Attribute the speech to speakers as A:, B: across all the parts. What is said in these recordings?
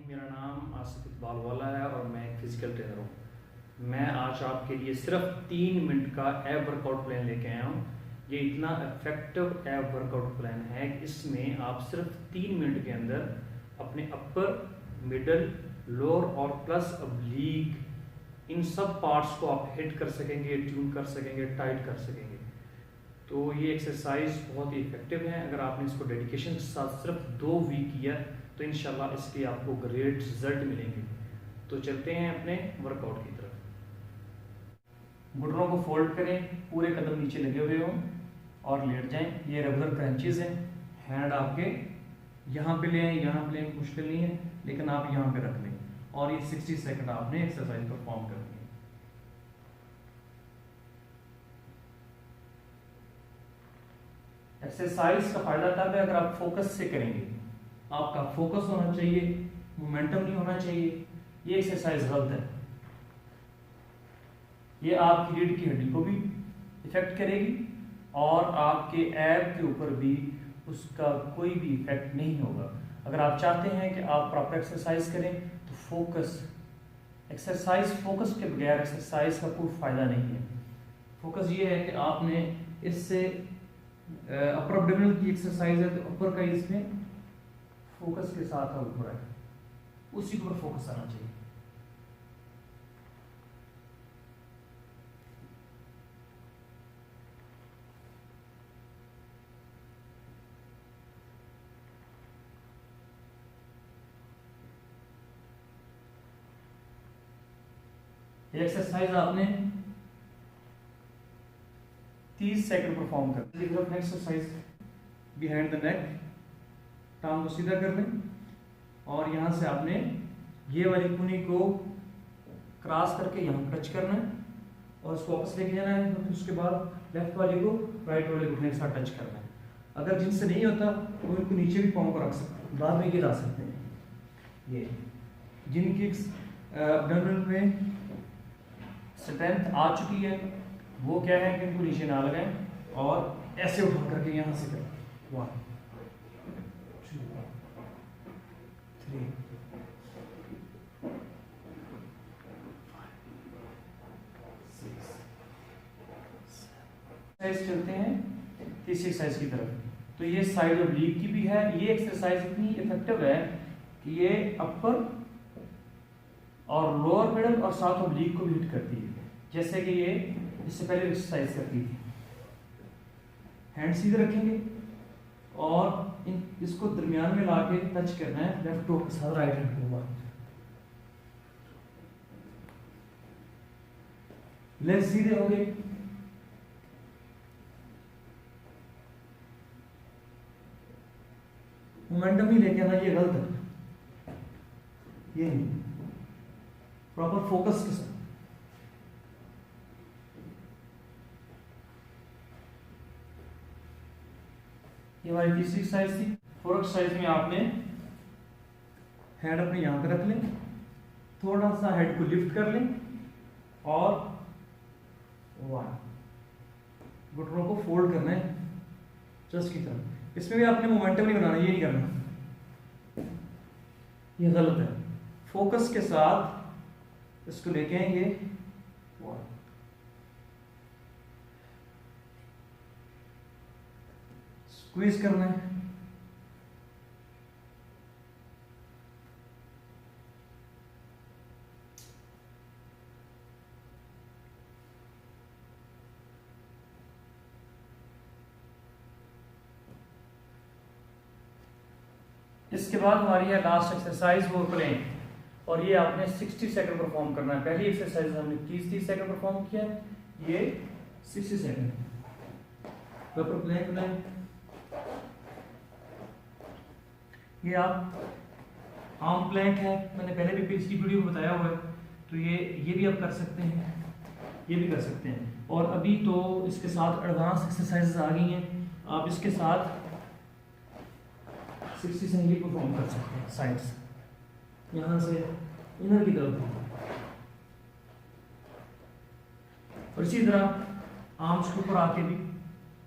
A: मेरा नाम आसिफ इकबाल वाला है और मैं एक फिजिकल ट्रेनर हूँ। मैं आज आपके लिए सिर्फ 3 मिनट का एब वर्कआउट प्लान लेके आया हूँ। ये इतना इफेक्टिव एब वर्कआउट प्लान है कि इसमें आप सिर्फ 3 मिनट के अंदर अपने अपर, मिडल, लोअर और प्लस ऑब्लिक इन सब पार्ट्स को आप हिट कर सकेंगे, ट्यून कर सकेंगे, टाइट कर सकेंगे। तो ये एक्सरसाइज बहुत ही इफेक्टिव है। अगर आपने इसको डेडिकेशन के साथ सिर्फ 2 वीक किया तो इंशाल्लाह इसके आपको ग्रेट रिजल्ट मिलेंगे। तो चलते हैं अपने वर्कआउट की तरफ। घुटनों को फोल्ड करें, पूरे कदम नीचे लगे हुए हों और लेट जाएं। ये रेगुलर क्रंचेस हैं। हैंड आपके यहाँ पे ले आए, यहाँ पे लें, मुश्किल नहीं है, लेकिन आप यहाँ पे रख लें और ये 60 सेकंड आपने एक्सरसाइज परफॉर्म करनी है। एक्सरसाइज का फायदा तब है अगर आप फोकस से करेंगे। आपका फोकस होना चाहिए, मोमेंटम नहीं होना चाहिए। ये एक्सरसाइज गलत है। ये आपकी रीढ़ की हड्डी को भी इफेक्ट करेगी और आपके एब के ऊपर भी उसका कोई भी इफेक्ट नहीं होगा। अगर आप चाहते हैं कि आप प्रॉपर एक्सरसाइज करें तो फोकस, एक्सरसाइज फोकस के बगैर एक्सरसाइज का कोई फायदा नहीं है। फोकस ये है कि आपने इससे अपर एब्डोमिनल की एक्सरसाइज है तो अपर का इसमें फोकस के साथ ऊपर है, उसी के ऊपर फोकस आना चाहिए। ये एक्सरसाइज आपने 30 सेकंड परफॉर्म कर। एक्सरसाइज बिहाइंड द नेक, टांग को सीधा कर लें और यहां से आपने ये वाली कुनी को क्रॉस करके यहां टच करना है और उसको वापस लेके जाना है। तो उसके बाद लेफ्ट वाली को राइट वाले घुटने के साथ टच करना है। अगर जिनसे नहीं होता वो इनको नीचे भी पाँव को रख सकते हैं, बाद में गिरा सकते हैं। ये जिनकी एब्डोमेन में स्ट्रेंथ आ चुकी है वो क्या है कि इनको नीचे ना लगाएं और ऐसे उठा करके यहां से करें। 1 2 3 6 चलते हैं तीसरी एक्सरसाइज की तरफ। तो ये साइड ऑब्लिक की भी है। ये एक्सरसाइज इतनी इफेक्टिव है कि ये अपर और लोअर मिडल और साथ ऑब्लिक को भी हिट करती है, जैसे कि ये इससे पहले एक्सरसाइज करती थी। हैंड सीधे रखेंगे और इसको दरमियान में लाके टच करना है लेफ्ट टो के साथ राइट हैंड को। लेग सीधे हो गए। मोमेंटम ही लेके आना, ये गलत है। ये नहीं, प्रॉपर फोकस के साथ। ये हमारी तीसरी एक्सरसाइज थी। 4th एक्सरसाइज में आपने हेड अपने यहां पे रख लें, थोड़ा सा हेड को लिफ्ट कर लें और 1 घुटनों को फोल्ड करना है चेस्ट की तरफ। इसमें भी आपने मोमेंटम नहीं बनाना, ये नहीं करना, ये गलत है। फोकस के साथ इसको लेके आएंगे 1 स्क्वीज करना है। इसके बाद हमारी है लास्ट एक्सरसाइज, वो प्लैंक, और ये आपने 60 सेकंड परफॉर्म करना है। पहली एक्सरसाइज हमने 30 सेकंड परफॉर्म किया, ये 60 सेकंड। प्रॉपर प्लैंक बनाएं। ये आप आर्म प्लैंक है, मैंने पहले भी पिछली वीडियो में बताया हुआ है। तो ये भी आप कर सकते हैं, ये भी कर सकते हैं। और अभी तो इसके साथ एडवांस एक्सरसाइजेस आ गई हैं, आप इसके साथ 60 सेकंड परफॉर्म कर सकते हैं। साइड्स यहाँ से इनर की तरफ, और इसी तरह आर्म्स के ऊपर आके भी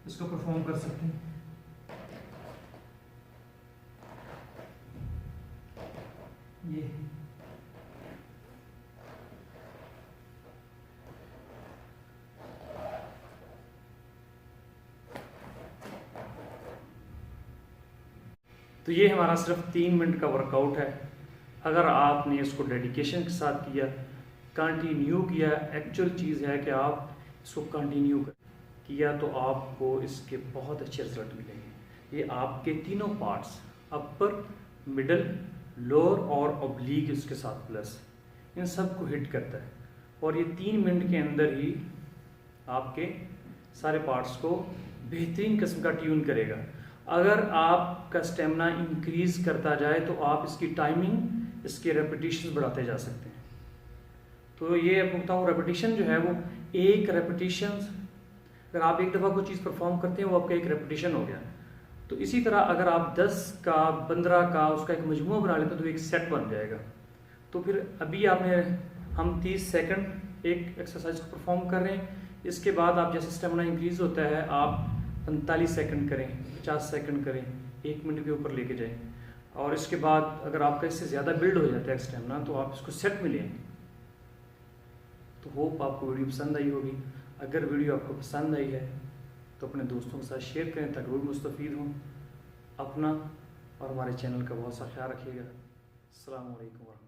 A: इसको परफॉर्म कर सकते हैं। ये तो ये हमारा सिर्फ 3 मिनट का वर्कआउट है। अगर आपने इसको डेडिकेशन के साथ किया, कंटिन्यू किया, एक्चुअल चीज़ है कि आप इसको कंटिन्यू किया तो आपको इसके बहुत अच्छे रिजल्ट मिलेंगे। ये आपके तीनों पार्ट्स, अपर, मिडल, लोअर और ऑब्लिक इसके साथ प्लस, इन सब को हिट करता है और ये 3 मिनट के अंदर ही आपके सारे पार्ट्स को बेहतरीन किस्म का ट्यून करेगा। अगर आपका स्टेमिना इंक्रीज करता जाए तो आप इसकी टाइमिंग, इसके रेपिटेशन बढ़ाते जा सकते हैं। तो ये आपको बताऊँ, रेपिटेशन जो है वो एक रेपिटेशन, अगर आप एक दफ़ा कोई चीज़ परफॉर्म करते हैं वो आपका एक रेपिटेशन हो गया। तो इसी तरह अगर आप 10 का 15 का उसका एक मजमूआ बना लेते हैं तो एक सेट बन जाएगा। तो फिर अभी हम 30 सेकंड एक एक्सरसाइज को परफॉर्म कर रहे हैं। इसके बाद आप जैसे स्टेमिना इंक्रीज होता है आप 45 सेकंड करें, 50 सेकंड करें, 1 मिनट के ऊपर लेके जाएं और इसके बाद अगर आपका इससे ज़्यादा बिल्ड हो जाता है स्टेमिना तो आप इसको सेट में लें। तो होप आपको वीडियो पसंद आई होगी। अगर वीडियो आपको पसंद आई है तो अपने दोस्तों के साथ शेयर करें ताकि वो भी मुस्तफ़ीद हों। अपना और हमारे चैनल का बहुत सा ख्याल रखिएगा। अस्सलाम वालेकुम।